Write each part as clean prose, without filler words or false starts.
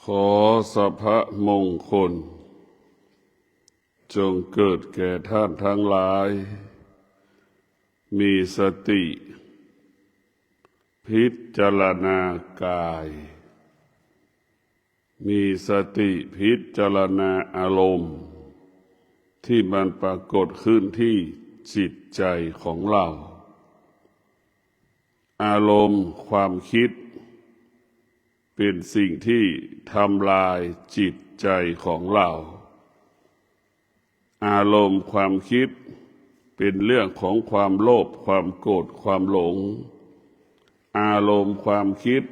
ขอสัพพมงคลจงเกิดแก่ท่านทั้งหลายมีสติพิจารณากายมีสติพิจารณาอารมณ์ที่มันปรากฏขึ้นที่จิตใจของเราอารมณ์ความคิดเป็นสิ่งที่ทำลายจิตใจของเราอารมณ์ความคิดเป็นเรื่องของความโลภความโกรธความหลงอารมณ์ความคิด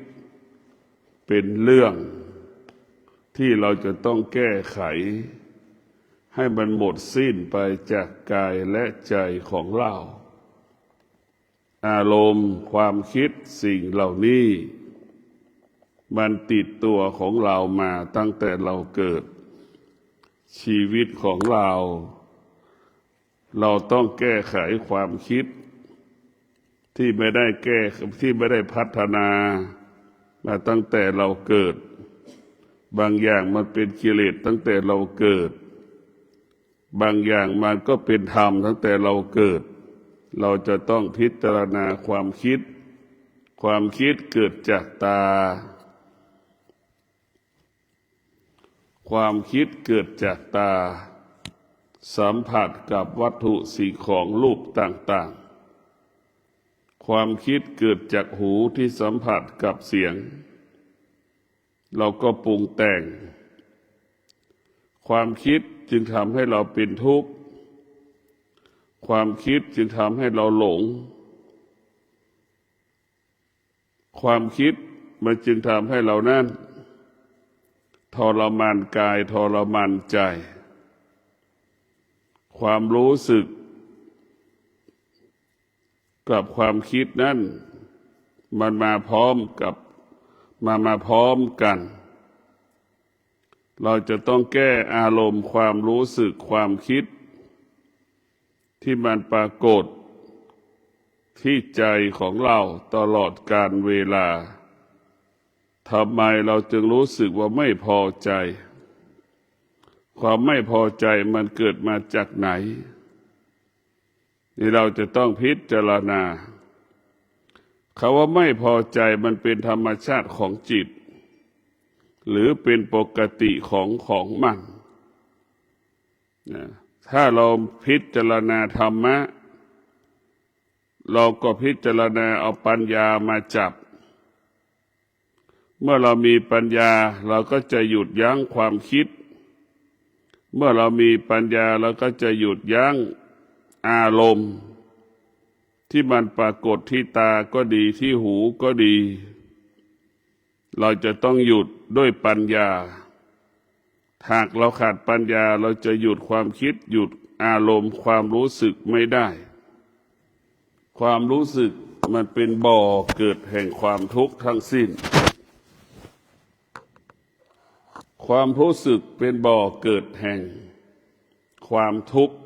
เป็นเรื่องที่เราจะต้องแก้ไขให้มันหมดสิ้นไปจากกายและใจของเราอารมณ์ความคิดสิ่งเหล่านี้มันติดตัวของเรามาตั้งแต่เราเกิดชีวิตของเราต้องแก้ไขความคิดที่ไม่ได้พัฒนามาตั้งแต่เราเกิดบางอย่างมันเป็นกิเลสตั้งแต่เราเกิดบางอย่างมันก็เป็นธรรมตั้งแต่เราเกิดเราจะต้องพิจารณาความคิดเกิดจากตาความคิดเกิดจากตาสัมผัสกับวัตถุสิ่งของรูปต่างๆความคิดเกิดจากหูที่สัมผัสกับเสียงเราก็ปรุงแต่งความคิดจึงทำให้เราเป็นทุกข์ความคิดจึงทำให้เราหลงความคิดมันจึงทำให้เรานั่นทรมานกายทรมานใจความรู้สึกกับความคิดนั้นมันมาพร้อมกันเราจะต้องแก้อารมณ์ความรู้สึกความคิดที่มันปรากฏที่ใจของเราตลอดกาลเวลาทำไมเราจึงรู้สึกว่าไม่พอใจความไม่พอใจมันเกิดมาจากไหนนี่เราจะต้องพิจารณาคำว่าไม่พอใจมันเป็นธรรมชาติของจิตหรือเป็นปกติของมันถ้าเราพิจารณาธรรมะเราก็พิจารณาเอาปัญญามาจับเมื่อเรามีปัญญาเราก็จะหยุดยั้งความคิดเมื่อเรามีปัญญาเราก็จะหยุดยั้งอารมณ์ที่มันปรากฏที่ตาก็ดีที่หูก็ดีเราจะต้องหยุดด้วยปัญญาหากเราขาดปัญญาเราจะหยุดความคิดหยุดอารมณ์ความรู้สึกไม่ได้ความรู้สึกมันเป็นบ่อเกิดแห่งความทุกข์ทั้งสิ้นความรู้สึกเป็นบ่อเกิดแห่งความทุกข์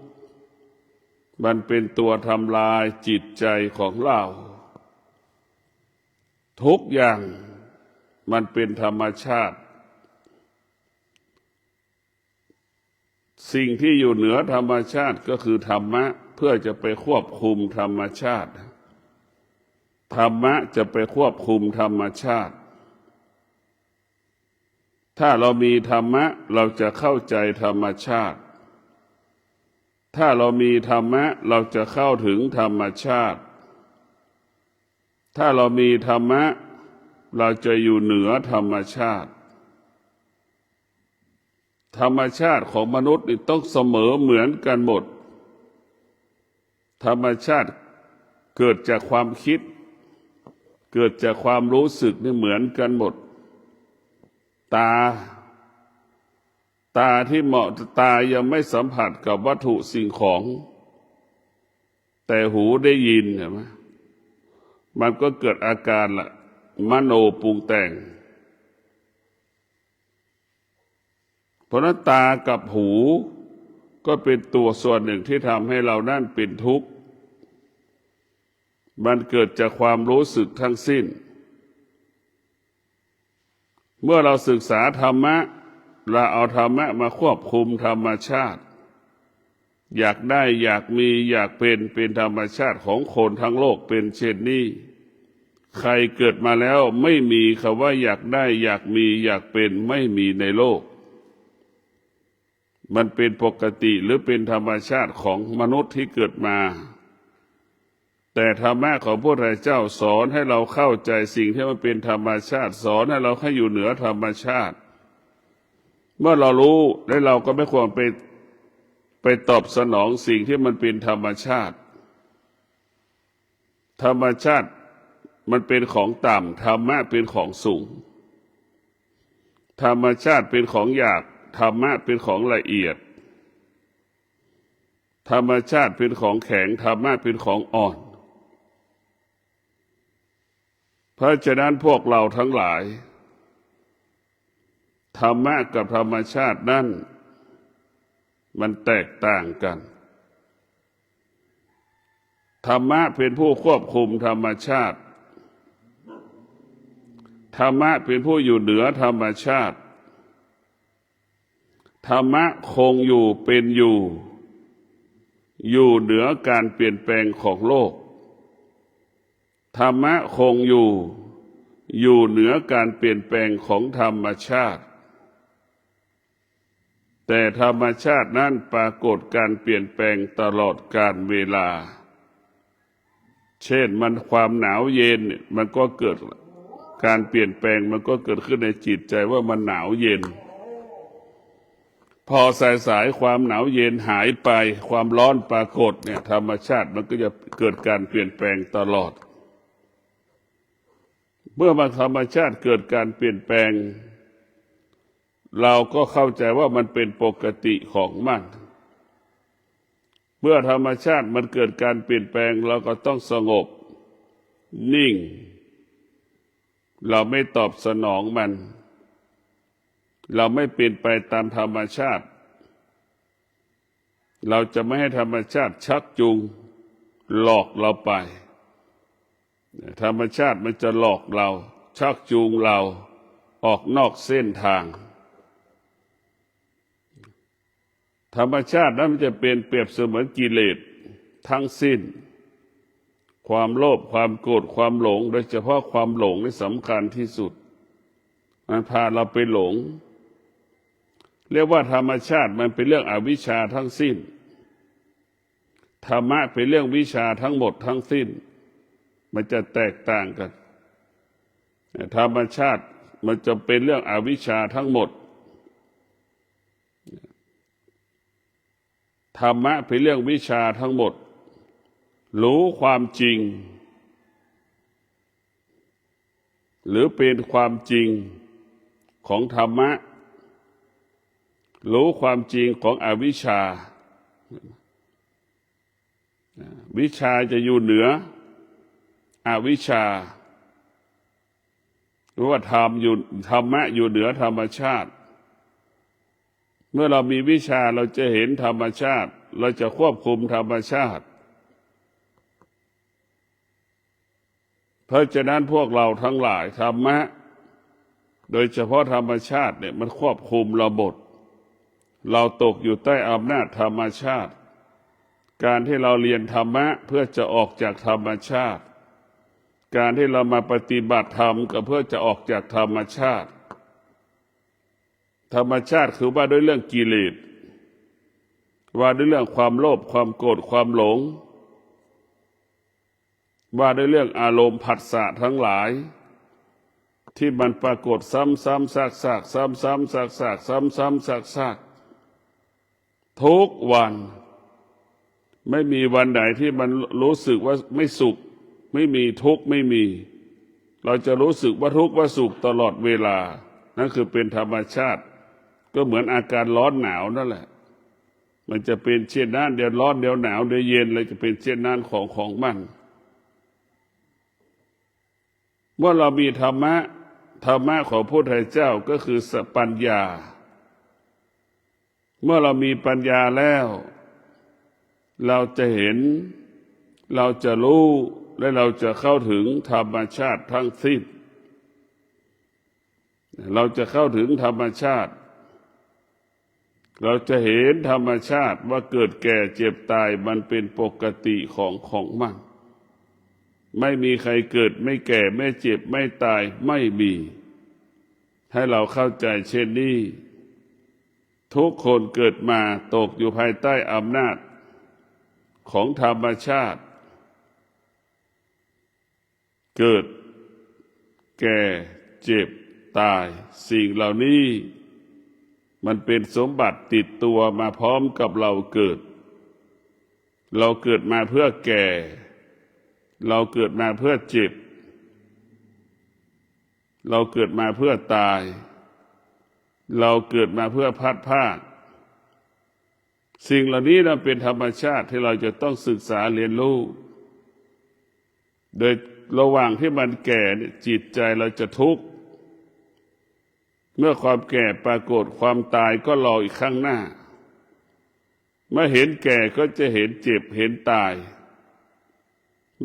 มันเป็นตัวทำลายจิตใจของเราทุกอย่างมันเป็นธรรมชาติสิ่งที่อยู่เหนือธรรมชาติก็คือธรรมะเพื่อจะไปควบคุมธรรมชาติธรรมะจะไปควบคุมธรรมชาติถ้าเรามีธรรมะเราจะเข้าใจธรรมชาติถ้าเรามีธรรมะเราจะเข้าถึงธรรมชาติถ้าเรามีธรรมะเราจะอยู่เหนือธรรมชาติธรรมชาติของมนุษย์นี่ต้องเสมอเหมือนกันหมดธรรมชาติเกิดจากความคิดเกิดจากความรู้สึกนี่เหมือนกันหมดตาที่เหมาะตายังไม่สัมผัสกับวัตถุสิ่งของแต่หูได้ยินเห็นไหมมันก็เกิดอาการละมโนปรุงแต่งเพราะนั้นตากับหูก็เป็นตัวส่วนหนึ่งที่ทำให้เรานั่นเป็นทุกข์มันเกิดจากความรู้สึกทั้งสิ้น เมื่อเราศึกษาธรรมะเราเอาธรรมะมาควบคุมธรรมชาติอยากได้อยากมีอยากเป็นธรรมชาติของคนทั้งโลกเป็นเช่นนี้ใครเกิดมาแล้วไม่มีคำว่าอยากได้อยากมีอยากเป็นไม่มีในโลกมันเป็นปกติหรือเป็นธรรมชาติของมนุษย์ที่เกิดมาแต่ธรรมะของพระพุทธเจ้าสอนให้เราเข้าใจสิ่งที่มันเป็นธรรมชาติสอนให้เราให้อยู่เหนือธรรมชาติเมื่อเรารู้และเราก็ไม่ควรไปตอบสนองสิ่งที่มันเป็นธรรมชาติธรรมชาติมันเป็นของต่ำธรรมะเป็นของสูงธรรมชาติเป็นของหยาบธรรมะเป็นของละเอียดธรรมชาติเป็นของแข็งธรรมะเป็นของอ่อนเพราะฉะนั้นพวกเราทั้งหลายธรรมะกับธรรมชาตินั่นมันแตกต่างกันธรรมะเป็นผู้ควบคุมธรรมชาติธรรมะเป็นผู้อยู่เหนือธรรมชาติธรรมะคงอยู่เป็นอยู่เหนือการเปลี่ยนแปลงของโลกธรรมะคงอยู่เหนือการเปลี่ยนแปลงของธรรมชาติแต่ธรรมชาตินั้นปรากฏการเปลี่ยนแปลงตลอดกาลเวลาเช่นมันความหนาวเย็นมันก็เกิดการเปลี่ยนแปลงมันก็เกิดขึ้นในจิตใจว่ามันหนาวเย็นพอสายความหนาวเย็นหายไปความร้อนปรากฏเนี่ยธรรมชาติมันก็จะเกิดการเปลี่ยนแปลงตลอดเมื่อมาธรรมชาติเกิดการเปลี่ยนแปลงเราก็เข้าใจว่ามันเป็นปกติของมันเมื่อธรรมชาติมันเกิดการเปลี่ยนแปลงเราก็ต้องสงบนิ่งเราไม่ตอบสนองมันเราไม่เป็นไปตามธรรมชาติเราจะไม่ให้ธรรมชาติชักจูงหลอกเราไปธรรมชาติมันจะหลอกเราชักจูงเราออกนอกเส้นทางธรรมชาตินั้นมันจะเป็นเปรียบเสมือนกิเลสทั้งสิ้นความโลภความโกรธความหลงโดยเฉพาะความหลงนี่สำคัญที่สุดมันพาเราไปหลงเรียกว่าธรรมชาติมันเป็นเรื่องอวิชชาทั้งสิ้นธรรมะเป็นเรื่องวิชาทั้งหมดทั้งสิ้นมันจะแตกต่างกันธรรมชาติมันจะเป็นเรื่องอวิชชาทั้งหมดธรรมะเป็นเรื่องวิชาทั้งหมดรู้ความจริงหรือเป็นความจริงของธรรมะรู้ความจริงของอวิชชาวิชาจะอยู่เหนืออวิชชาหรือว่าธรรมะอยู่เหนือธรรมชาติเมื่อเรามีวิชาเราจะเห็นธรรมชาติเราจะควบคุมธรรมชาติเพราะฉะนั้นพวกเราทั้งหลายธรรมะโดยเฉพาะธรรมชาติเนี่ยมันควบคุมเราหมดเราตกอยู่ใต้อำนาจธรรมชาติการที่เราเรียนธรรมะเพื่อจะออกจากธรรมชาติการที่เรามาปฏิบัติธรรมก็เพื่อจะออกจากธรรมชาติธรรมชาติคือว่าด้วยเรื่องกิเลสว่าด้วยเรื่องความโลภความโกรธความหลงว่าด้วยเรื่องอารมณ์ผัสสะทั้งหลายที่มันปรากฏซ้ำๆซากๆซ้ำๆซากๆซ้ำๆซากๆทุกวันไม่มีวันไหนที่มันรู้สึกว่าไม่สุขไม่มีทุกข์ไม่มีเราจะรู้สึกว่าทุกข์ว่าสุขตลอดเวลานั่นคือเป็นธรรมชาติก็เหมือนอาการร้อนหนาวนั่นแหละมันจะเป็นเช่นนั้นเดี๋ยวร้อนเดี๋ยวหนาวเดี๋ยวเย็นเลยจะเป็นเช่นนั้นของมันเมื่อเรามีธรรมะของพระพุทธเจ้าก็คือปัญญาเมื่อเรามีปัญญาแล้วเราจะเห็นเราจะรู้และเราจะเข้าถึงธรรมชาติทั้งสิ้น เราจะเข้าถึงธรรมชาติเราจะเห็นธรรมชาติว่าเกิดแก่เจ็บตายมันเป็นปกติของมันไม่มีใครเกิดไม่แก่ไม่เจ็บไม่ตายไม่มีให้เราเข้าใจเช่นนี้ทุกคนเกิดมาตกอยู่ภายใต้อำนาจของธรรมชาติเกิดแก่เจ็บตายสิ่งเหล่านี้มันเป็นสมบัติติดตัวมาพร้อมกับเราเกิดมาเพื่อแก่เราเกิดมาเพื่อเจ็บเราเกิดมาเพื่อตายเราเกิดมาเพื่อพัดพรากสิ่งเหล่านี้นั้นเป็นธรรมชาติที่เราจะต้องศึกษาเรียนรู้โดยระหว่างที่มันแก่จิตใจเราจะทุกข์เมื่อความแก่ปรากฏความตายก็รออีกข้างหน้าเมื่อเห็นแก่ก็จะเห็นเจ็บเห็นตาย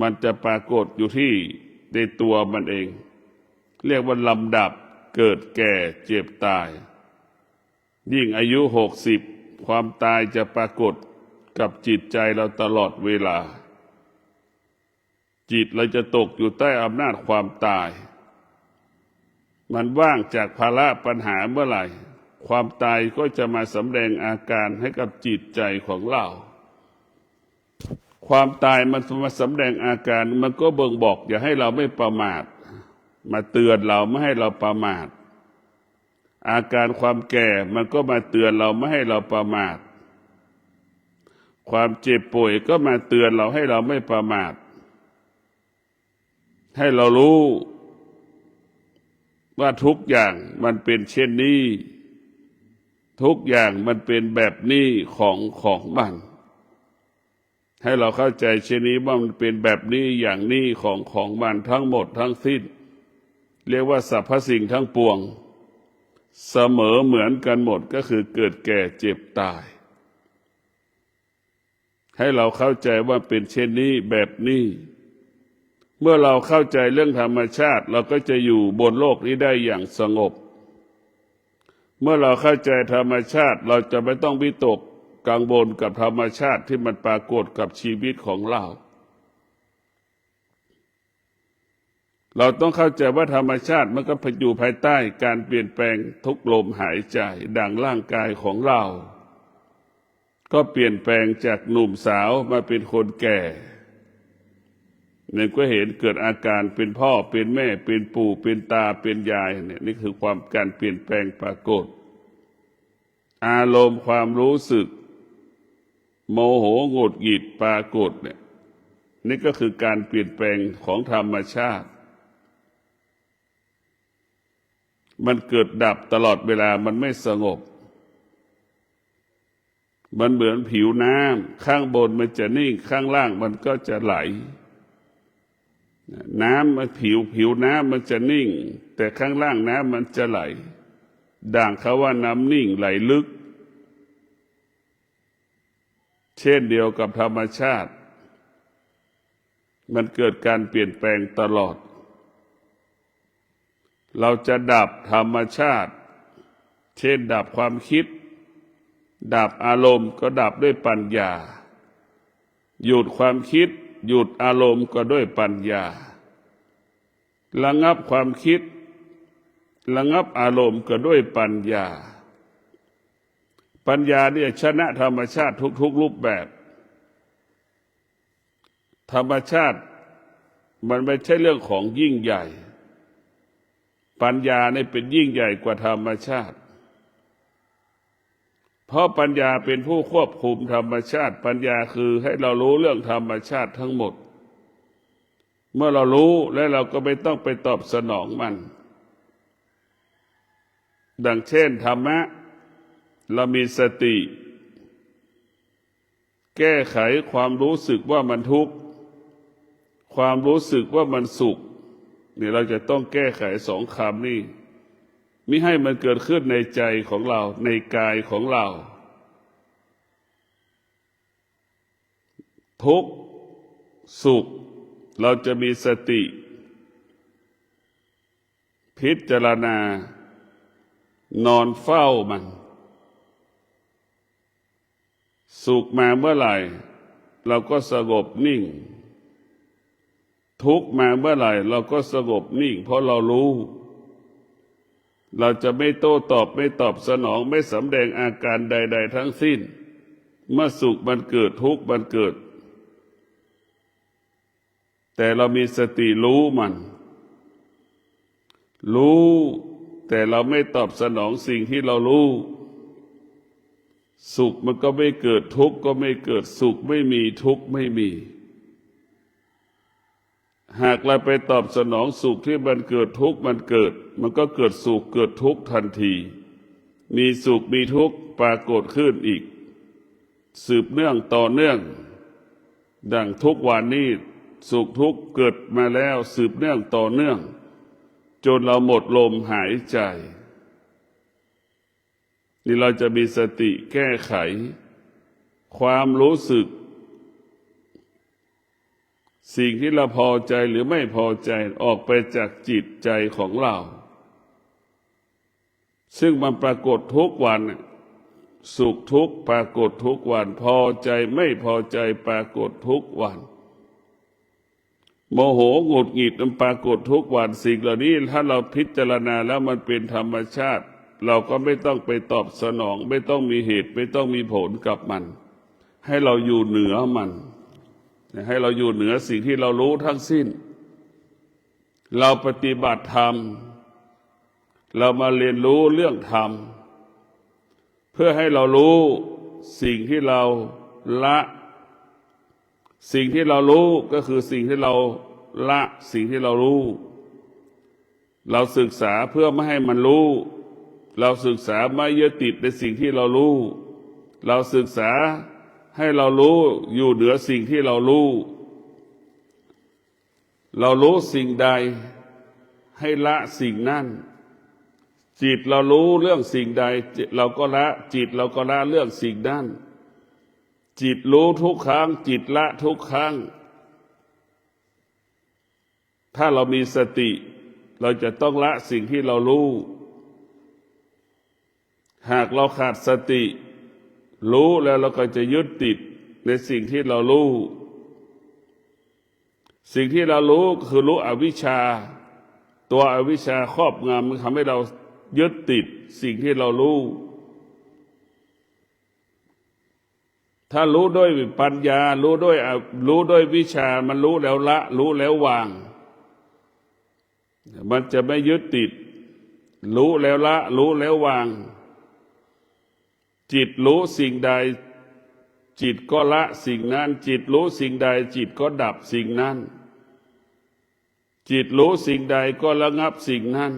มันจะปรากฏอยู่ที่ในตัวมันเองเรียกว่าลำดับเกิดแก่เจ็บตายยิ่งอายุ60ความตายจะปรากฏกับจิตใจเราตลอดเวลาจิตเราจะตกอยู่ใต้อำนาจความตายมันว่างจากภาระปัญหาเมื่อไหร่ความตายก็จะมาสำแดงอาการให้กับจิตใจของเราความตายมันมาสำแดงอาการมันก็บ่งบอกอย่าให้เราไม่ประมาทมาเตือนเราไม่ให้เราประมาทอาการความแก่มันก็มาเตือนเราไม่ให้เราประมาทความเจ็บป่วยก็มาเตือนเราให้เราไม่ประมาทให้เรารู้ว่าทุกอย่างมันเป็นเช่นนี้ทุกอย่างมันเป็นแบบนี้ของมันให้เราเข้าใจเช่นนี้ว่ามันเป็นแบบนี้อย่างนี้ของมันทั้งหมดทั้งสิ้นเรียกว่าสรรพสิ่งทั้งปวงเสมอเหมือนกันหมดก็คือเกิดแก่เจ็บตายให้เราเข้าใจว่าเป็นเช่นนี้แบบนี้เมื่อเราเข้าใจเรื่องธรรมชาติเราก็จะอยู่บนโลกนี้ได้อย่างสงบเมื่อเราเข้าใจธรรมชาติเราจะไม่ต้องวิตกกังวลกับธรรมชาติที่มันปรากฏกับชีวิตของเราต้องเข้าใจว่าธรรมชาติมันก็อยู่ภายใต้การเปลี่ยนแปลงทุกลมหายใจดังร่างกายของเราก็เปลี่ยนแปลงจากหนุ่มสาวมาเป็นคนแก่เนี่ยก็เห็นเกิดอาการเป็นพ่อเป็นแม่เป็นปู่เป็นตาเป็นยายเนี่ยนี่คือความการเปลี่ยนแปลงปรากฏอารมณ์ความรู้สึกโมโหหงุดหงิดปรากฏเนี่ยนี่ก็คือการเปลี่ยนแปลงของธรรมชาติมันเกิดดับตลอดเวลามันไม่สงบมันเหมือนผิวน้ำข้างบนมันจะนิ่งข้างล่างมันก็จะไหลน้ำมันผิวน้ำมันจะนิ่งแต่ข้างล่างน้ำมันจะไหลด่างเขาว่าน้ำนิ่งไหลลึกเช่นเดียวกับธรรมชาติมันเกิดการเปลี่ยนแปลงตลอดเราจะดับธรรมชาติเช่นดับความคิดดับอารมณ์ก็ดับด้วยปัญญาหยุดความคิดหยุดอารมณ์ก็ด้วยปัญญาระงับความคิดระงับอารมณ์ก็ด้วยปัญญาปัญญาเนี่ยชนะธรรมชาติทุกรูปแบบธรรมชาติมันไม่ใช่เรื่องของยิ่งใหญ่ปัญญาเนี่ยเป็นยิ่งใหญ่กว่าธรรมชาติเพราะปัญญาเป็นผู้ควบคุมธรรมชาติปัญญาคือให้เรารู้เรื่องธรรมชาติทั้งหมดเมื่อเรารู้แล้วเราก็ไม่ต้องไปตอบสนองมันดังเช่นธรรมะเรามีสติแก้ไขความรู้สึกว่ามันทุกข์ความรู้สึกว่ามันสุขนี่เราจะต้องแก้ไขสองคำนี้มิให้มันเกิดขึ้นในใจของเราในกายของเราทุกข์สุขเราจะมีสติพิจารณา นอนเฝ้ามันสุขมาเมื่อไหร่เราก็สงบนิ่งทุกข์มาเมื่อไหร่เราก็สงบนิ่งเพราะเรารู้เราจะไม่โต้ตอบไม่ตอบสนองไม่สำแดงอาการใดๆทั้งสิ้นเมื่อสุขมันเกิดทุกข์มันเกิดแต่เรามีสติรู้มันรู้แต่เราไม่ตอบสนองสิ่งที่เรารู้สุขมันก็ไม่เกิดทุกข์ก็ไม่เกิดสุขไม่มีทุกข์ไม่มีหากเราไปตอบสนองสุขที่มันเกิดทุกข์มันเกิดมันก็เกิดสุขเกิดทุกข์ทันทีมีสุขมีทุกข์ปรากฏขึ้นอีกสืบเนื่องต่อเนื่องดังทุกวันนี้สุขทุกข์เกิดมาแล้วสืบเนื่องต่อเนื่องจนเราหมดลมหายใจนี่เราจะมีสติแก้ไขความรู้สึกสิ่งที่เราพอใจหรือไม่พอใจออกไปจากจิตใจของเราซึ่งมันปรากฏทุกวันสุขทุกข์ปรากฏทุกวันพอใจไม่พอใจปรากฏทุกวันโมโหหงุดหงิดมันปรากฏทุกวันสิ่งเหล่านี้ถ้าเราพิจารณาแล้วมันเป็นธรรมชาติเราก็ไม่ต้องไปตอบสนองไม่ต้องมีเหตุไม่ต้องมีผลกับมันให้เราอยู่เหนือมันให้เราอยู่เหนือสิ่งที่เรารู้ทั้งสิ้นเราปฏิบัติธรรมเรามาเรียนรู้เรื่องธรรมเพื่อให้เรารู้สิ่งที่เราละสิ่งที่เรารู้ก็คือสิ่งที่เราละสิ่งที่เรารู้เราศึกษาเพื่อไม่ให้มันรู้เราศึกษาไม่ยึดติดในสิ่งที่เรารู้เราศึกษาให้เรารู้อยู่เหนือสิ่งที่เรารู้เรารู้สิ่งใดให้ละสิ่งนั้นจิตเรารู้เรื่องสิ่งใดเราก็ละจิตเราก็ละเรื่องสิ่งนั้นจิตรู้ทุกครั้งจิตละทุกครั้งถ้าเรามีสติเราจะต้องละสิ่งที่เรารู้หากเราขาดสติรู้แล้วเราก็จะยึดติดในสิ่งที่เรารู้สิ่งที่เรารู้คือรู้อวิชชาตัวอวิชชาครอบงำมันทำให้เรายึดติดสิ่งที่เรารู้ถ้ารู้ด้วยปัญญารู้ด้วยวิชามันรู้แล้วละรู้แล้ววางมันจะไม่ยึดติดรู้แล้วละรู้แล้ววางจิตรู้สิ่งใดจิตก็ละสิ่งนั้นจิตรู้สิ่งใดจิตก็ดับสิ่งนั้นจิตรู้สิ่งใดก็ระงับสิ่งนั้น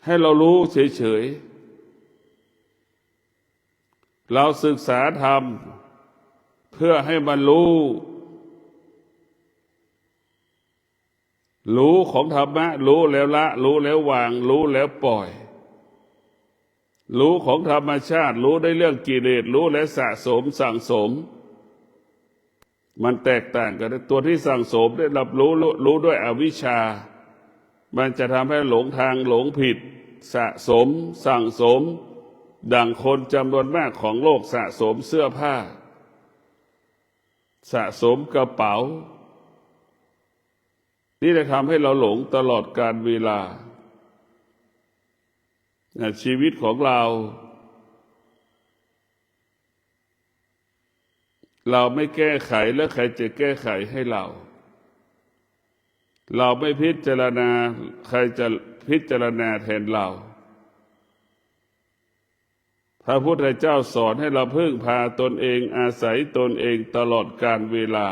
ให้เรารู้เฉยๆเราศึกษาธรรมเพื่อให้มันรู้ของธรรมะรู้แล้วละรู้แล้ววางรู้แล้วปล่อยรู้ของธรรมชาติรู้ได้เรื่องกิเลสรู้และสะสมสั่งสมมันแตกต่างกันตัวที่สั่งสมได้รับรู้ด้วยอวิชชามันจะทำให้หลงทางหลงผิดสะสมสั่งสมดังคนจำนวนมากของโลกสะสมเสื้อผ้าสะสมกระเป๋านี่จะทำให้เราหลงตลอดกาลเวลาชีวิตของเราไม่แก้ไขแล้วใครจะแก้ไขให้เราไม่พิจารณาใครจะพิจารณาแทนเราพระพุทธเจ้าสอนให้เราพึ่งพาตนเองอาศัยตนเองตลอดกาลเวลา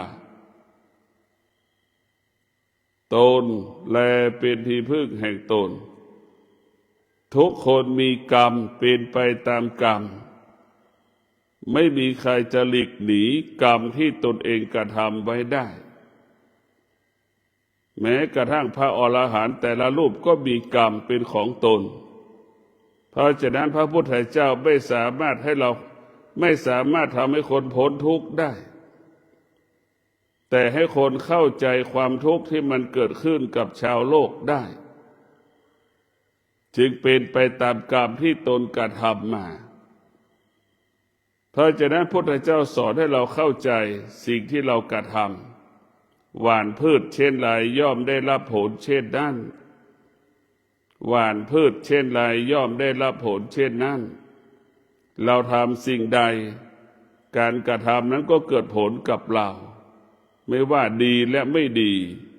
ตนแลเป็นที่พึ่งแห่งตนทุกคนมีกรรมเป็นไปตามกรรมไม่มีใครจะหลีกหนีกรรมที่ตนเองกระทำไว้ได้แม้กระทั่งพระอรหันต์แต่ละรูปก็มีกรรมเป็นของตนเพราะฉะนั้นพระพุทธเจ้าไม่สามารถทำให้คนพ้นทุกข์ได้ แต่ให้คนเข้าใจความทุกข์ที่มันเกิดขึ้นกับชาวโลกได้จึงเป็นไปตามกรรมที่ตนกระทำมาเพราะฉะนั้นพระพุทธเจ้าสอนให้เราเข้าใจสิ่งที่เรากระทำหว่านพืชเช่นไรย่อมได้รับผลเช่นนั้นหว่านพืชเช่นไรย่อมได้รับผลเช่นนั้นเราทำสิ่งใดการกระทำนั้นก็เกิดผลกับเราไม่ว่าดีและไม่ดี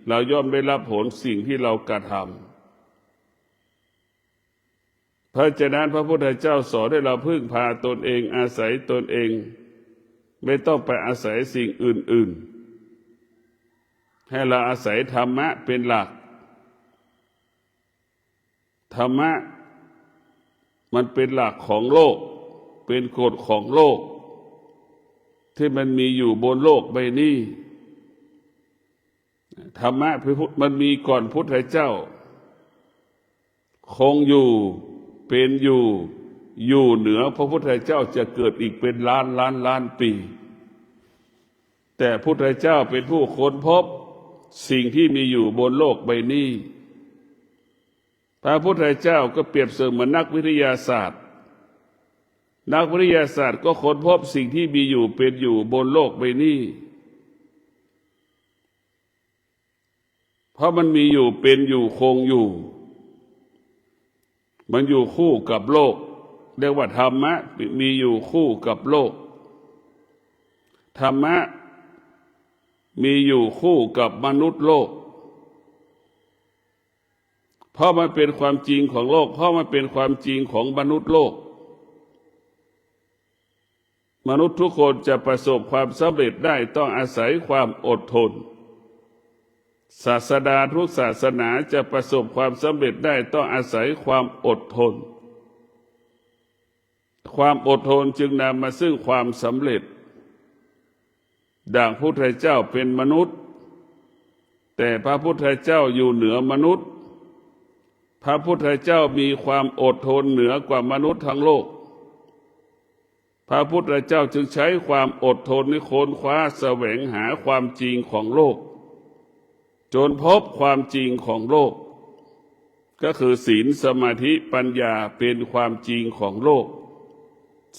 เราย่อมได้รับผลสิ่งที่เรากระทำเพราะฉะนั้นพระพุทธเจ้าสอนให้เราพึ่งพาตนเองอาศัยตนเองไม่ต้องไปอาศัยสิ่งอื่นๆให้เราอาศัยธรรมะเป็นหลักธรรมะมันเป็นหลักของโลกเป็นกฎของโลกที่มันมีอยู่บนโลกใบนี้ธรรมะมันมีก่อนพุทธเจ้าคงอยู่เป็นอยู่เหนือพระพุทธเจ้าจะเกิดอีกเป็นล้านปีแต่พุทธเจ้าเป็นผู้ค้นพบสิ่งที่มีอยู่บนโลกใบนี้พระพุทธเจ้าก็เปรียบเสมือนนักวิทยาศาสตร์นักวิทยาศาสตร์ก็ค้นพบสิ่งที่มีอยู่เป็นอยู่บนโลกใบนี้เพราะมันมีอยู่เป็นอยู่คงอยู่มันอยู่คู่กับโลกเรียกว่าธรรมะมีอยู่คู่กับโลกธรรมะมีอยู่คู่กับมนุษย์โลกเพราะมันเป็นความจริงของโลกเพราะมันเป็นความจริงของมนุษย์โลกมนุษย์ทุกคนจะประสบความสำเร็จได้ต้องอาศัยความอดทนศาสดาทุกศาสนาจะประสบความสำเร็จได้ต้องอาศัยความอดทนความอดทนจึงนำมาซึ่งความสำเร็จดังพระพุทธเจ้าเป็นมนุษย์แต่พระพุทธเจ้าอยู่เหนือมนุษย์พระพุทธเจ้ามีความอดทนเหนือกว่ามนุษย์ทั้งโลกพระพุทธเจ้าจึงใช้ความอดทนในค้นคว้าแสวงหาความจริงของโลกจนพบความจริงของโลกก็คือศีลสมาธิปัญญาเป็นความจริงของโลก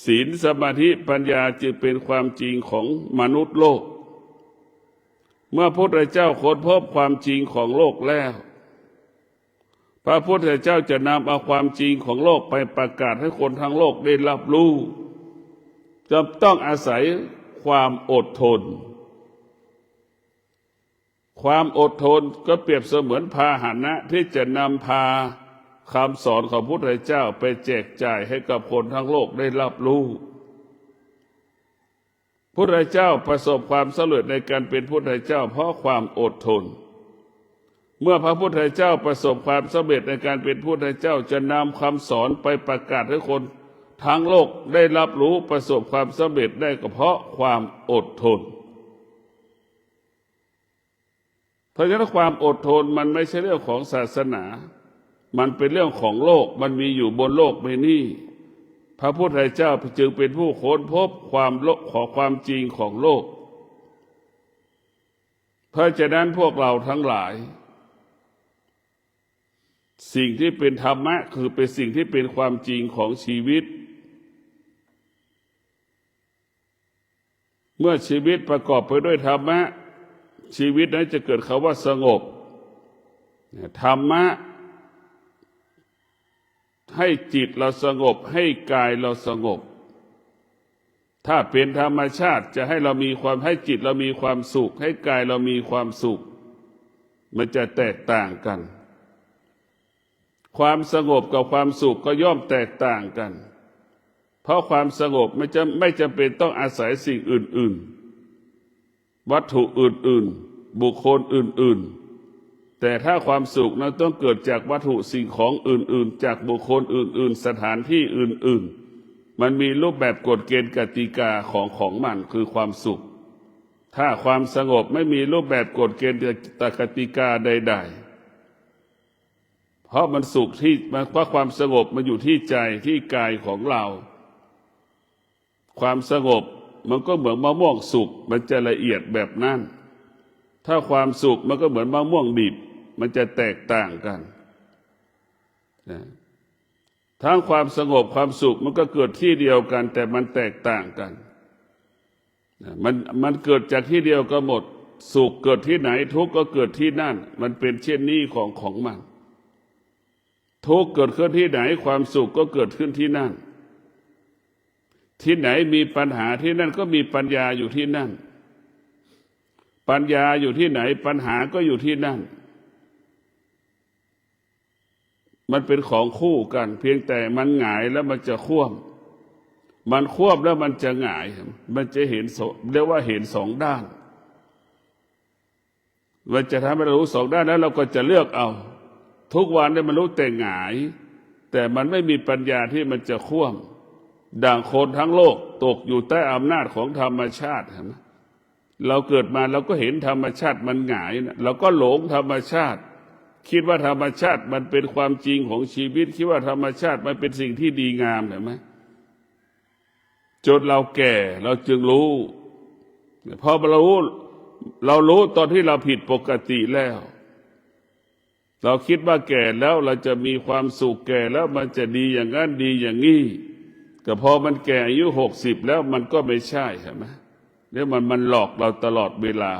ศีลสมาธิปัญญาจึงเป็นความจริงของมนุษย์โลกเมื่อพระพุทธเจ้าค้นพบความจริงของโลกแล้วพระพุทธเจ้าจะนำเอาความจริงของโลกไปประกาศให้คนทั้งโลกได้รับรู้จะต้องอาศัยความอดทนความอดทนก็เปรียบเสมือนพาหนะที่จะนำพาคำสอนของพระพุทธเจ้าไปแจกจ่ายให้กับคนทั้งโลกได้รับรู้พระพุทธเจ้าประสบความสำเร็จในการเป็นพระพุทธเจ้าเพราะความอดทนเมื่อพระพุทธเจ้าประสบความสำเร็จในการเป็นพระพุทธเจ้าจะนำคำสอนไปประกาศให้คนทั้งโลกได้รับรู้ประสบความสำเร็จได้ก็เพราะความอดทนเพราะฉะนั้นความอดทนมันไม่ใช่เรื่องของศาสนามันเป็นเรื่องของโลกมันมีอยู่บนโลกใบนี้พระพุทธเจ้าจึงเป็นผู้ค้นพบความจริงของโลกเพราะฉะนั้นพวกเราทั้งหลายสิ่งที่เป็นธรรมะคือเป็นสิ่งที่เป็นความจริงของชีวิตเมื่อชีวิตประกอบไปด้วยธรรมะชีวิตนั้นจะเกิดคำว่าสงบธรรมะให้จิตเราสงบให้กายเราสงบถ้าเป็นธรรมชาติจะให้เรามีความให้จิตเรามีความสุขให้กายเรามีความสุขมันจะแตกต่างกันความสงบกับความสุขก็ย่อมแตกต่างกันเพราะความสงบไม่จำเป็นต้องอาศัยสิ่งอื่นๆวัตถุอื่นๆบุคคลอื่นๆแต่ถ้าความสุขนั้นต้องเกิดจากวัตถุสิ่งของอื่นๆจากบุคคลอื่นๆสถานที่อื่นๆมันมีรูปแบบกฎเกณฑ์กติกาของมันคือความสุขถ้าความสงบไม่มีรูปแบบกฎเกณฑ์กติกาใดๆเพราะมันสุขที่เพราะความสงบมันอยู่ที่ใจที่กายของเราความสงบมันก็เหมือนมะม่วงสุกมันจะละเอียดแบบนั้น ถ้าความสุขมันก็เหมือนมะม่วงดิบมันจะแตกต่างกันนะทั้งความสงบความสุขมันก็เกิดที่เดียวกันแต่มันแตกต่างกันนะมันเกิดจากที่เดียวก็หมดสุขเกิดที่ไหนทุกข์ก็เกิดที่นั่นมันเป็นเช่นนี้ของมันทุกข์เกิดขึ้นที่ไหนความสุขก็เกิดขึ้นที่นั่นที่ไหนมีปัญหาที่นั่นก็มีปัญญาอยู่ที่นั่นปัญญาอยู่ที่ไหนปัญหาก็อยู่ที่นั่นมันเป็นของคู่กันเพียงแต่มันหงายแล้วมันจะคว่ำมันคว่ำแล้วมันจะหงายมันจะเห็นเรียกว่าเห็นสองด้านมันจะทำให้เรารู้สองด้านแล้วเราก็จะเลือกเอาทุกวันเนี่ยมันรู้แต่หงายแต่มันไม่มีปัญญาที่มันจะคว่ำดังคนทั้งโลกตกอยู่ใต้อำนาจของธรรมชาติเห็นไหมเราเกิดมาเราก็เห็นธรรมชาติมันหงายนะเราก็หลงธรรมชาติคิดว่าธรรมชาติมันเป็นความจริงของชีวิตคิดว่าธรรมชาติมันเป็นสิ่งที่ดีงามเห็นไหมจนเราแก่เราจึงรู้พอเรารู้ตอนที่เราผิดปกติแล้วเราคิดว่าแก่แล้วเราจะมีความสุขแก่แล้วมันจะดีอย่างนั้นดีอย่างนี้แต่พอมันแก่อายุ60แล้วมันก็ไม่ใช่ใช่ไหมเนี่ยมันหลอกเราตลอดเวลา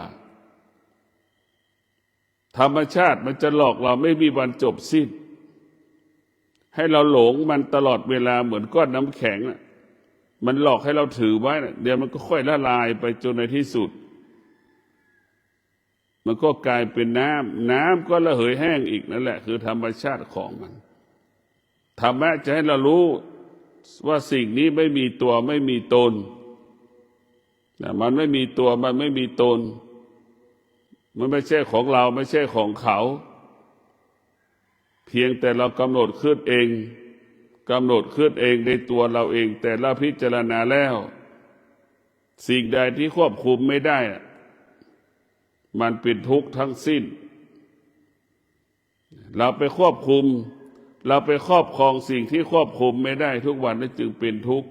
ธรรมชาติมันจะหลอกเราไม่มีวันจบสิ้นให้เราหลงมันตลอดเวลาเหมือนก้อนน้ำแข็งน่ะมันหลอกให้เราถือไว้น่ะเดี๋ยวมันก็ค่อยละลายไปจนในที่สุดมันก็กลายเป็นน้ำก็ระเหยแห้งอีกนั่นแหละคือธรรมชาติของมันธรรมะจะให้เรารู้ว่าสิ่งนี้ไม่มีตัวไม่มีตนมันไม่มีตัวมันไม่มีตนมันไม่ใช่ของเราไม่ใช่ของเขาเพียงแต่เรากำหนดขึ้นเองกำหนดขึ้นเองในตัวเราเองแต่เราพิจารณาแล้วสิ่งใดที่ควบคุมไม่ได้มันเป็นทุกข์ทั้งสิ้นเราไปควบคุมเราไปครอบครองสิ่งที่ควบคุมไม่ได้ทุกวันนั้นจึงเป็นทุกข์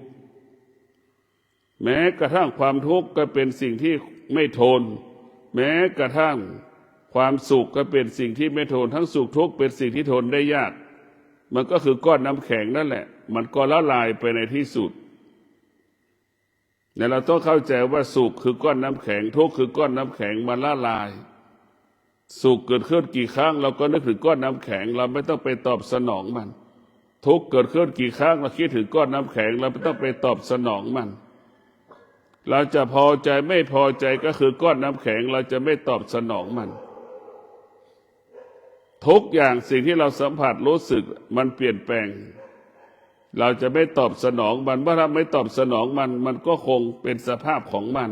แม้กระทั่งความทุกข์ก็เป็นสิ่งที่ไม่ทนแม้กระทั่งความสุขก็เป็นสิ่งที่ไม่ทนทั้งสุขทุกข์เป็นสิ่งที่ทนได้ยากมันก็คือก้อนน้ำแข็งนั่นแหละมันก็ละลายไปในที่สุดแต่เราต้องเข้าใจว่าสุขคือก้อนน้ำแข็งทุกข์คือก้อนน้ำแข็งมันละลายสุขเกิดขึ้นกี่ครั้งเราก็นึกถึงก้อนน้ำแข็งเราไม่ต้องไปตอบสนองมันทุกข์เกิดขึ้นกี่ครั้งเราคิดถึงก้อนน้ำแข็งเราไม่ต้องไปตอบสนองมันเราจะพอใจไม่พอใจก็คือก้อนน้ำแข็งเราจะไม่ตอบสนองมันทุกอย่างสิ่งที่เราสัมผัสรู้สึกมันเปลี่ยนแปลงเราจะไม่ตอบสนองมันเมื่อเราไม่ตอบสนองมันก็คงเป็นสภาพของมัน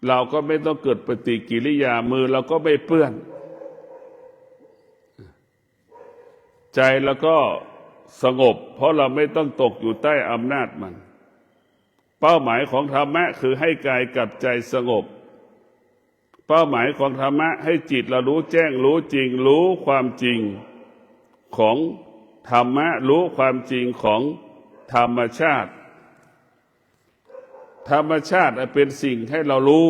เราก็ไม่ต้องเกิดปฏิกิริยามือเราก็ไม่เปื้อนใจแล้วก็สงบเพราะเราไม่ต้องตกอยู่ใต้อำนาจมันเป้าหมายของธรรมะคือให้กายกับใจสงบเป้าหมายของธรรมะให้จิตเรารู้แจ้งรู้จริงรู้ความจริงของธรรมะรู้ความจริงของธรรมชาติธรรมชาติเป็นสิ่งให้เรารู้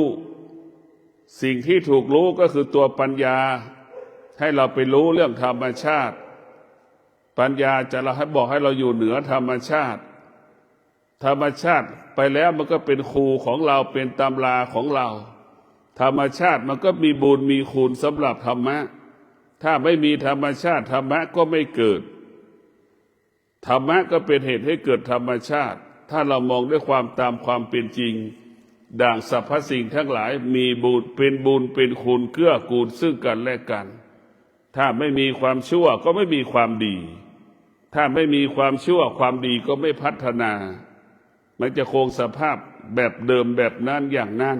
สิ่งที่ถูกรู้ก็คือตัวปัญญาให้เราไปรู้เรื่องธรรมชาติปัญญาจะเราให้บอกให้เราอยู่เหนือธรรมชาติธรรมชาติไปแล้วมันก็เป็นครูของเราเป็นตำราของเราธรรมชาติมันก็มีบุญมีคุณสำหรับธรรมะถ้าไม่มีธรรมชาติธรรมะก็ไม่เกิดธรรมะก็เป็นเหตุให้เกิดธรรมชาติถ้าเรามองด้วยความตามความเป็นจริงด่างสรรพสิ่งทั้งหลายมีบุญเป็นคุณเกื้อกูลซึ่งกันและกันถ้าไม่มีความชั่วก็ไม่มีความดีถ้าไม่มีความชั่วความดีก็ไม่พัฒนามันจะคงสภาพแบบเดิมแบบนั้นอย่างนั้น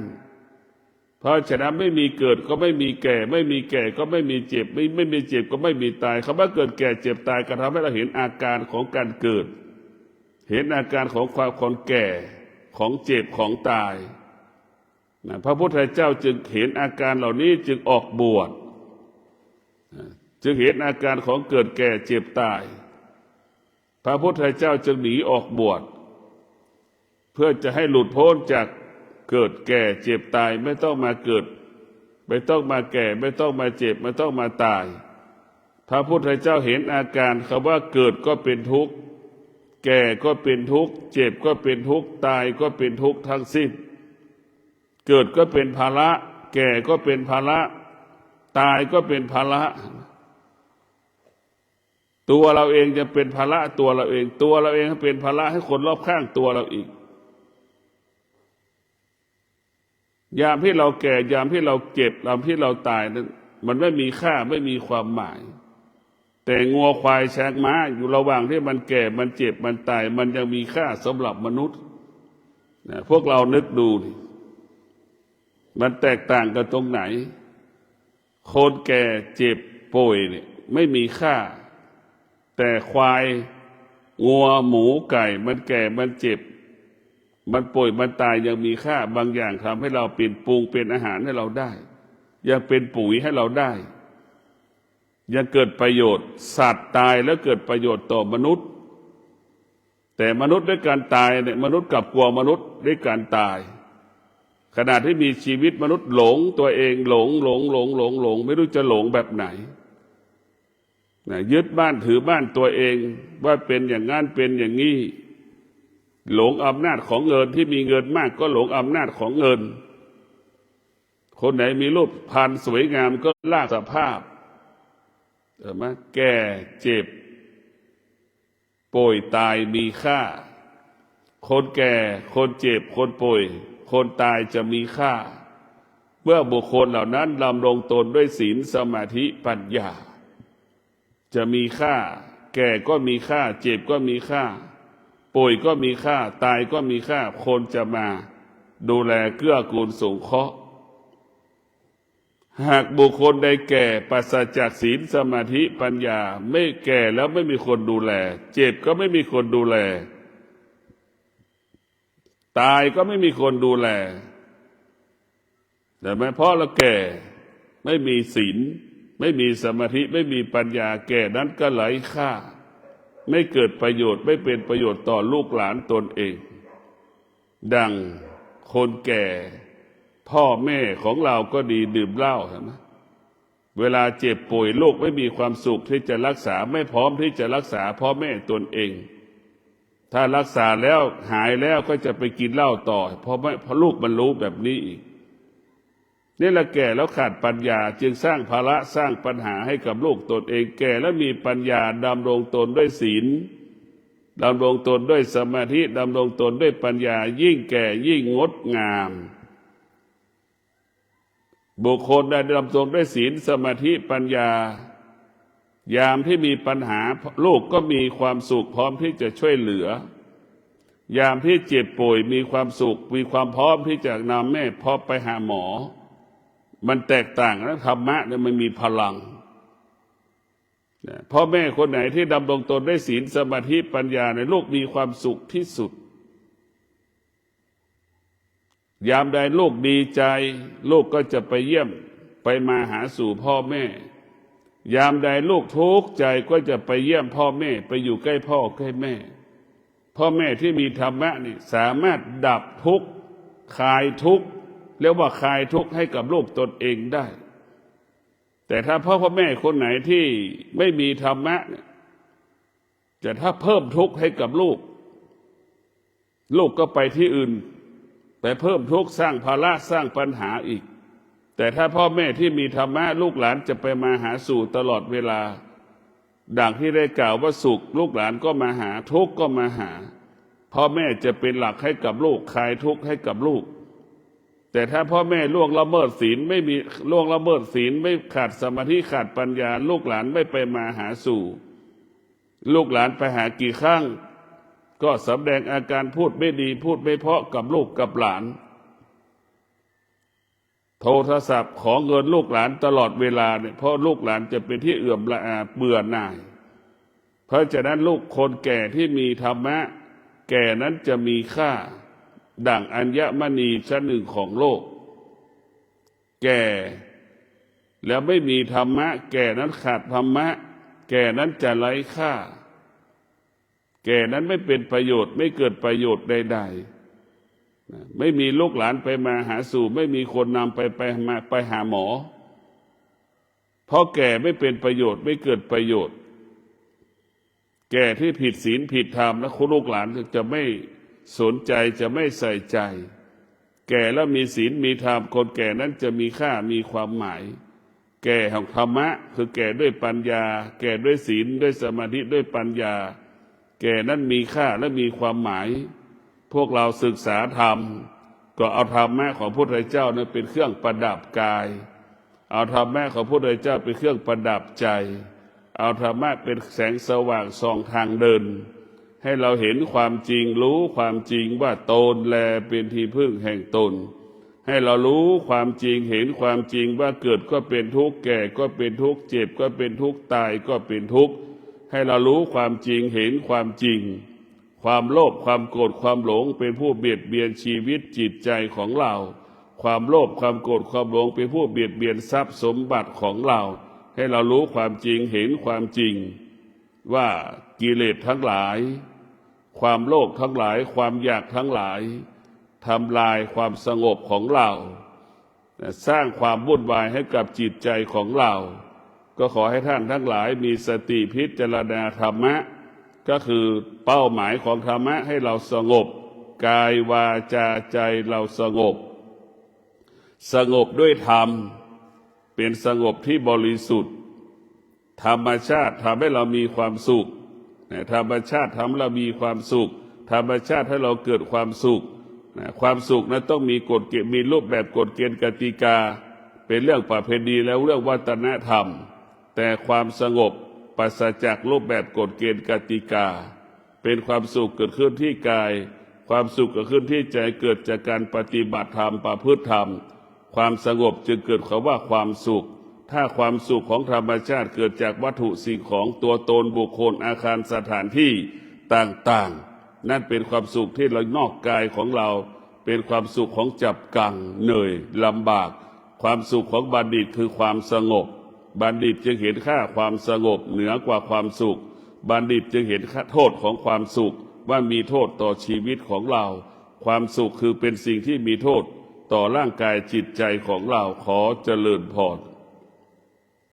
เพราะฉะนั้นไม่มีเกิดก็ไม่มีแก่ไม่มีแก่ก็ไม่มีเจ็บไม่มีเจ็บก็ไม่มีตายคำว่าเกิดแก่เจ็บตายก็ทำให้เราเห็นอาการของการเกิดเห็นอาการของความคนแก่ของเจ็บของตายพระพุทธเจ้าจึงเห็นอาการเหล่านี้จึงออกบวชจึงเห็นอาการของเกิดแก่เจ็บตายพระพุทธเจ้าจึงหนีออกบวชเพื่อจะให้หลุดพ้นจากเกิดแก่เจ็บตายไม่ต้องมาเกิด ไม่ต้องมาแก่ไม่ต้องมาเจ็บไม่ต้องมาตายพระพุทธเจ้าเห็นอาการคำว่าเกิดก็เป็นทุกข์แก่ก็เป็นทุกข์เจ็บก็เป็นทุกข์ตายก็เป็นทุกข์ทั้งสิ้นเกิดก็เป็นภาระแก่ก็เป็นภาระตายก็เป็นภาระตัวเราเองจะเป็นภาระตัวเราเองเป็นภาระให้คนรอบข้างตัวเราอีกยามที่เราแก่ยามที่เราเจ็บยามที่เราตายนั้นมันไม่มีค่าไม่มีความหมายแต่งัวควายช้างม้าอยู่ระหว่างที่มันแก่มันเจ็บมันตายมันยังมีค่าสำหรับมนุษย์นะพวกเรานึกดูนี่มันแตกต่างกันตรงไหนคนแก่เจ็บป่วยเนี่ยไม่มีค่าแต่ควายงัวหมูไก่มันแก่มันเจ็บมันป่วยมันตายยังมีค่าบางอย่างทำให้เราเป็นปรุงเป็นอาหารให้เราได้ยังเป็นปุ๋ยให้เราได้ยังเกิดประโยชน์สัตว์ตายแล้วเกิดประโยชน์ต่อมนุษย์แต่มนุษย์ด้วยการตายเนี่ยมนุษย์กลับกลัวมนุษย์ด้วยการตายขณะที่มีชีวิตมนุษย์หลงตัวเองหลงไม่รู้จะหลงแบบไหนยึดบ้านถือบ้านตัวเองว่าเป็นอย่างนั้นเป็นอย่างนี้หลงอำนาจของเงินที่มีเงินมากก็หลงอำนาจของเงินคนไหนมีรูปพรรณสวยงามก็ลากสภาพมาแก่เจ็บป่วยตายมีค่าคนแก่คนเจ็บคนป่วยคนตายจะมีค่าเมื่อบุคคลเหล่านั้นดำรงตนด้วยศีลสมาธิปัญญาจะมีค่าแก่ก็มีค่าเจ็บก็มีค่าป่วยก็มีค่าตายก็มีค่าคนจะมาดูแลเกื้อกูลสงเคราะห์หากบุคคลใดแก่ปราศจากศีลสมาธิปัญญาไม่แก่แล้วไม่มีคนดูแลเจ็บก็ไม่มีคนดูแลตายก็ไม่มีคนดูแลแต่ไม่เพราะเราแก่ไม่มีศีลไม่มีสมาธิไม่มีปัญญาแก่นั้นก็ไร้ค่าไม่เกิดประโยชน์ไม่เป็นประโยชน์ต่อลูกหลานตนเองดังคนแก่พ่อแม่ของเราก็ดีดื่มเหล้าเห็นไหมเวลาเจ็บป่วยลูกไม่มีความสุขที่จะรักษาไม่พร้อมที่จะรักษาพ่อแม่ตนเองถ้ารักษาแล้วหายแล้วก็จะไปกินเหล้าต่อเพราะลูกมันรู้แบบนี้อีกนี่แหละแก่แล้วขาดปัญญาจึงสร้างภาระสร้างปัญหาให้กับลูกตนเองแก่แล้วมีปัญญาดำรงตนด้วยศีลดำรงตนด้วยสมาธิดำรงตนด้วยปัญญายิ่งแก่ยิ่งงดงามบุคคลได้ดำรงตนด้วยศีลสมาธิปัญญายามที่มีปัญหาลูกก็มีความสุขพร้อมที่จะช่วยเหลือยามที่เจ็บป่วยมีความสุขมีความพร้อมที่จะนำแม่พ่อไปหาหมอมันแตกต่างนะธรรมะเนี่ยมันมีพลังพ่อแม่คนไหนที่ดำรงตนได้ศีลสมาธิปัญญาในลูกมีความสุขที่สุดยามใดลูกดีใจลูกก็จะไปเยี่ยมไปมาหาสู่พ่อแม่ยามใดลูกทุกข์ใจก็จะไปเยี่ยมพ่อแม่ไปอยู่ใกล้พ่อใกล้แม่พ่อแม่ที่มีธรรมะนี่สามารถดับทุกข์คลายทุกข์เรียกว่าคลายทุกข์ให้กับลูกตนเองได้แต่ถ้าพ่อแม่คนไหนที่ไม่มีธรรมะเนี่ยจะถ้าเพิ่มทุกข์ให้กับลูกก็ไปที่อื่นไปเพิ่มทุกข์สร้างภาระสร้างปัญหาอีกแต่ถ้าพ่อแม่ที่มีธรรมะลูกหลานจะไปมาหาสู่ตลอดเวลาดังที่ได้กล่าวว่าสุขลูกหลานก็มาหาทุกข์ก็มาหาพ่อแม่จะเป็นหลักให้กับลูกคลายทุกข์ให้กับลูกแต่ถ้าพ่อแม่ล่วงละเมิดศีลไม่มีล่วงละเมิดศีลไม่ขาดสมาธิขาดปัญญาลูกหลานไม่ไปมาหาสู่ลูกหลานไปหากี่ครั้งก็แสดงอาการพูดไม่ดีพูดไม่เพราะกับลูกกับหลานโทรศัพท์ขอเงินลูกหลานตลอดเวลาเนี่ยเพราะลูกหลานจะเป็นที่เอื่อมละอาเบื่อหน่ายเพราะฉะนั้นลูกคนแก่ที่มีธรรมะแก่นั้นจะมีค่าดั่งอัญมณีชั้นหนึ่งของโลกแก่แล้วไม่มีธรรมะแก่นั้นขาดธรรมะแก่นั้นจะไร้ค่าแก่นั้นไม่เป็นประโยชน์ไม่เกิดประโยชน์ใด ไม่มีลูกหลานไปมาหาสู่ไม่มีคนนำไปหาหมอเพราะแก่ไม่เป็นประโยชน์ไม่เกิดประโยชน์แก่ที่ผิดศีลผิดธรรมแล้วคุณลูกหลานจะไม่สนใจจะไม่ใส่ใจแก่แล้วมีศีลมีธรรมคนแก่นั้นจะมีค่ามีความหมายแก่ของธรรมะคือแก่ด้วยปัญญาแก่ด้วยศีลด้วยสมาธิด้วยปัญญาแก่นั้นมีค่าและมีความหมายพวกเราศึกษาธรรมก็เอาธรรมะของพระพุทธเจ้านั้นเป็นเครื่องประดับกายเอาธรรมะของพระพุทธเจ้าเป็นเครื่องประดับใจเอาธรรมะเป็นแสงสว่างส่องทางเดินให้เราเห็นความจริงรู้ความจริงว่าตนแลเป็นที่พึ่งแห่งตนให้เรารู้ความจริงเห็นความจริงว่าเกิดก็เป็นทุกข์แก่ก็เป็นทุกข์เจ็บก็เป็นทุกข์ตายก็เป็นทุกข์ให้เรารู้ความจริงเห็นความจริงความโลภความโกรธความหลงเป็นผู้เบียดเบียนชีวิตจิตใจของเราความโลภความโกรธความหลงเป็นผู้เบียดเบียนทรัพย์สมบัติของเราให้เรารู้ความจริงเห็นความจริงว่ากิเลสทั้งหลายความโลภทั้งหลายความอยากทั้งหลายทำลายความสงบของเราสร้างความวุ่นวายให้กับจิตใจของเราก็ขอให้ท่านทั้งหลายมีสติพิจารณาธรรมะก็คือเป้าหมายของธรรมะให้เราสงบกายวาจาใจเราสงบด้วยธรรมเป็นสงบที่บริสุทธิ์ธรรมชาติทำให้เรามีความสุขธรรมชาติทำให้เรามีความสุขธรรมชาติให้เราเกิดความสุขความสุขนั้นต้องมีกฎเกณฑ์มีรูปแบบกฎเกณฑ์กติกาเป็นเรื่องประเพณีแล้วเรื่องวัฒนธรรมแต่ความสงบปราศจากรูปแบบกฎเกณฑ์กติกาเป็นความสุขเกิดขึ้นที่กายความสุขเกิดขึ้นที่ใจเกิดจากการปฏิบัติธรรมประพฤติธรรมความสงบจึงเกิดคำว่าความสุขถ้าความสุขของธรรมชาติเกิดจากวัตถุสิ่งของตัวตนบุคคลอาคารสถานที่ต่างๆนั่นเป็นความสุขที่เรานอกกายของเราเป็นความสุขของจับกังเหนื่อยลำบากความสุขของบัณฑิตคือความสงบบัณฑิตจึงเห็นค่าความสงบเหนือกว่าความสุขบัณฑิตจึงเห็นค่าโทษของความสุขว่ามีโทษต่อชีวิตของเราความสุขคือเป็นสิ่งที่มีโทษต่อร่างกายจิตใจของเราขอเจริญพร